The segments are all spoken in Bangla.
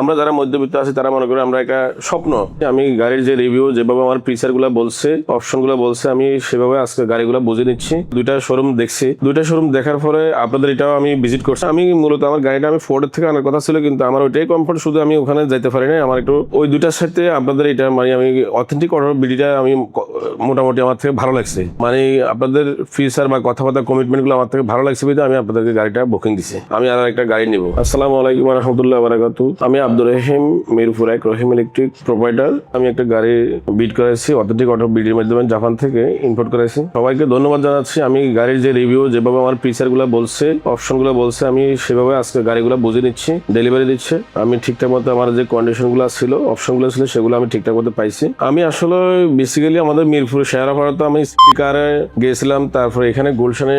আমরা যারা মধ্যবিত্ত আছি তারা মনে করি আমরা একটা স্বপ্ন। আমি গাড়ির যে রিভিউ যেভাবে আমার ফিচার গুলো বলছে, অপশন গুলো বলছে, আমি সেভাবে আজকে গাড়িগুলো বুঝে নিচ্ছি। দুইটা শোরুম দেখছি, দুইটা শোরুম দেখার পরে আপনাদের এটাও আমি ভিজিট করছি। আমি মূলত আমার গাড়িটা আমি ফোর্ডের থেকে আনার কথা ছিল, কিন্তু আমার ওইটাই কমফোর্ট, শুধু আমি ওখানে যাইতে পারি না। আমার একটু ওই দুইটার সাথে আপনাদের এটা মানে আমি অথেন্টিক অর্ডার বিডিটা আমি মোটামুটি আমার থেকে ভালো লাগছে। মানে আপনাদের ফিচার বা কথাবার্তা কমিটমেন্ট গুলো আমার থেকে ভালো লাগছে বলে আমি আপনাদেরকে গাড়িটা বুকিং দিছি। আমি আর একটা গাড়ি নিব। আসসালামু আলাইকুম ওয়া রাহমাতুল্লাহি ওয়া বারাকাতুহু। আমি আব্দুর রহিম, মিরপুর 1 রহিম ইলেকট্রিক প্রোভাইডার। আমি একটা গাড়ি বিড করেছি অথেন্টিক অর্ডার বিডির মাধ্যমে, জাপান থেকে ইম্পোর্ট করেছি। সবাইকে ধন্যবাদ জানাচ্ছি। আমি গাড়ির যে রিভিউ যেভাবে আমার ফিচার গুলো বলছে, অপশন গুলো বলছে, আমি সেভাবে আজকে গাড়িগুলো বুঝে নিচ্ছি। ডেলিভারি দিচ্ছে। আমি ঠিকঠাক মতো আমার যে কন্ডিশন গুলো ছিল, অপশন গুলো ছিল, সেগুলো আমি ঠিকঠাক মতো পাইছি। আমি আসলে বেসিক্যালি আমাদের মিরপুরে শেয়ারাপাড়াতে আমি স্পিকারে গিয়েছিলাম। তারপরে এখানে গুলশানে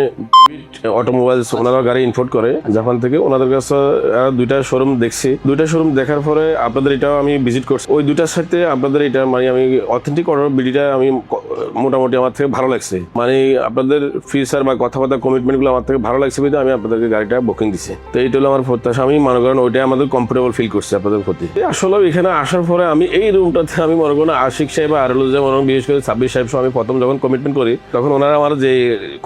অটোমোবাইলস ওনারা গাড়ি ইম্পোর্ট করে জাপান থেকে। ওনাদের কাছে দুইটা শোরুম দেখছি। দুইটা শোরুম দেখার পরে আপনাদের এটাও আমি ভিজিট করছি। ওই দুইটার সাথে আপনাদের এটা মানে আমি অথেন্টিক অর্ডার বিডিটা আমি মোটামুটি আমার থেকে ভালো লাগছে। মানে আপনাদের ফিচার বা কথাবার্তা কমিটমেন্ট গুলো আমার থেকে ভালো লাগছে বলে আমি আপনাদেরকে গাড়িটা বুকিং দিছি। তো এইটা হলো আমার প্রত্যাশা। আমি মনে করেন ওইটাই আমাদের কমফোর্টেবল ফিল করছি আপনাদের প্রতি। আসলে এখানে আসার পরে আমি এই রুমটাতে আমি মনে করেন আশিক সাহেব আর হলো যে মনে বিশেষ করে সাব্বির সাহেব আমি প্রথম যখন কমিটমেন্ট করি, তখন ওনারা আমার যে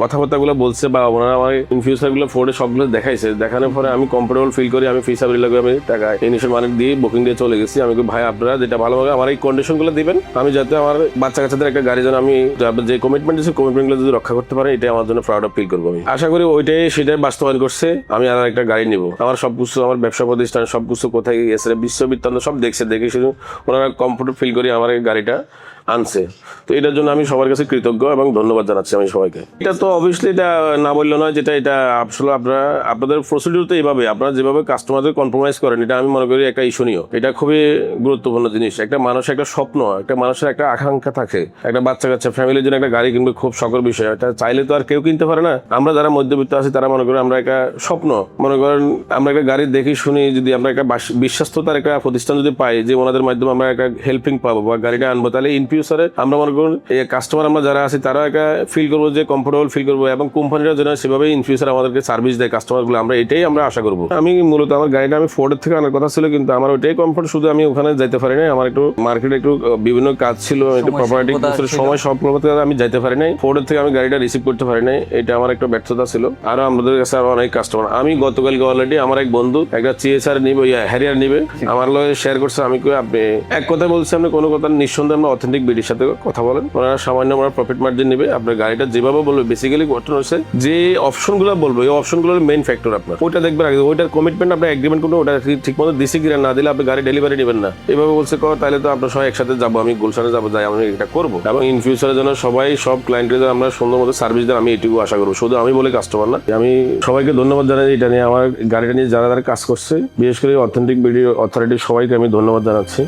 কথাবার্তা গুলো বলছে বা ওনারা আমার ইন ফিউচার গুলো ফোর্ডে সবগুলো দেখাইছে। দেখানোর পরে আমি কমফোর্টেবল ফিল করি। আমি ফিসাবিলিটি আমি টাকা ইনিশিয়াল মানি দিয়ে বুকিং দিয়ে চলে গেছি। আমি ভাই আপনারা যেটা ভালোভাবে আমার এই কন্ডিশন গুলো দিবেন, আমি যাতে আমার বাচ্চা কাচ্চাদের একটা গাড়ি যেন আমি যে কমিটমেন্ট দিচ্ছি কমিটমেন্ট গুলো যদি রক্ষা করতে পারে, এটাই আমার জন্য প্রাউড অফ ফিল করবো। আমি আশা করি ওইটাই সেটাই বাস্তবায়ন করছে। আমি আর একটা গাড়ি নিব। আমার সবকিছু আমার ব্যবসা প্রতিষ্ঠান সবকিছু কোথায় গেছে বিশ্ববিদ্যালয় সব দেখছে, দেখে শুধু ওনারা কমফোর্ট ফিল করি আমার এই গাড়িটা আনছে। তো এটার জন্য আমি সবার কাছে কৃতজ্ঞ এবং ধন্যবাদ জানাচ্ছি আমি সবাইকে। এটা তো অবভিয়াসলি এটা না বললে নয়, যেটা এটা আসলে আপনাদের প্রসিডিউর তো এইভাবে আপনারা যেভাবে কাস্টমারদের কম্প্রোমাইজ করেন, এটা আমি মনে করি একটা ইস্যুনীয়। এটা খুবই গুরুত্বপূর্ণ জিনিস। একটা মানুষের একটা স্বপ্ন, একটা মানুষের একটা আকাঙ্ক্ষা থাকে, একটা বাচ্চা কাচ্চা ফ্যামিলির জন্য একটা গাড়ি কিনবে, খুব শখের বিষয়। এটা চাইলে তো আর কেউ কিনতে পারে না। আমরা যারা মধ্যবিত্ত আছি তারা মনে করি আমরা একটা স্বপ্ন, মনে করেন আমরা একটা গাড়ি দেখি শুনি, যদি আমরা একটা বিশ্বস্ততার একটা প্রতিষ্ঠান যদি পাই, যে ওনাদের মাধ্যমে আমরা একটা হেল্পিং পাবো বা গাড়িটা আনবো, তাহলে ইন ফিউচারে আমরা মনে করুন এই কাস্টমার আমরা যারা আছি তারা একটা ফিল করবো, যে কমফোর্টেবল ফিল করবো, এবং কোম্পানিরা যেন সেভাবে ইন ফিউচার আমাদেরকে সার্ভিস দেয় কাস্টমার গুলো। আমরা এটাই আমরা আশা করবো। আমি মূলত আমার গাড়িটা আমি ফোর্ডের থেকে আনার কথা ছিল, কিন্তু আমার ওইটাই কমফোর্ট, শুধু আমি ওখানে যাইতে পারি নাই। আমার একটু মার্কেটে একটু বিভিন্ন কাজ ছিল, একটু প্রপার্টি সময় সব আমি যাইতে পারি নাই। ফোর্ডের থেকে আমি গাড়িটা রিসিভ করতে পারি নাই, এটা আমার একটা ব্যর্থতা ছিল। আরো আমাদের কাছে আরো অনেক কাস্টমার। আমি গতকালকে অলরেডি আমার এক বন্ধু একটা চিএসআর নিবে, হ্যারিয়ার নিবে, আমার লগে শেয়ার করছে। আমি আপনি এক কথা বলছি, আপনি কোনো কথা নিঃসন্দেহে আমরা অথেন্টিক বিডির সাথে কথা বলেন, ওনারা সামান্য আমরা প্রফিট মার্জিন নেবে। আপনার গাড়িটা যেভাবে বলবে, বেসিক্যালি ঘটনা হচ্ছে যে অপশন গুলো বলবো, এই অপশন গুলোর মেইন ফ্যাক্টর আপনার ওইটা দেখবেন আগে, ওইটার কমিটমেন্ট আপনার এগ্রিমেন্ট করবেন, ওটা ঠিক মতো দিছে কিনা, না দিলে আপনি গাড়ি ডেলিভারি নেবেন না। এভাবে বলছে তাহলে তো আপনার সবাই একসাথে যাবো, আমি গুলশানে যাবো, যাই আমি এটা করবো। এবং ইন ফিউচারের জন্য সবাই সব ক্লায়েন্টের জন্য আমরা সুন্দর মতো সার্ভিস দেন, আমি এটুকু আশা করবো। শুধু আমি বলে কাস্টমার না। আমি সবাইকে ধন্যবাদ জানাই এটা নিয়ে, আমার গাড়িটা নিয়ে যারা যারা কাজ করছে, বিশেষ করে অথেন্টিক বিডি অথরিটি সবাইকে আমি ধন্যবাদ জানাচ্ছি।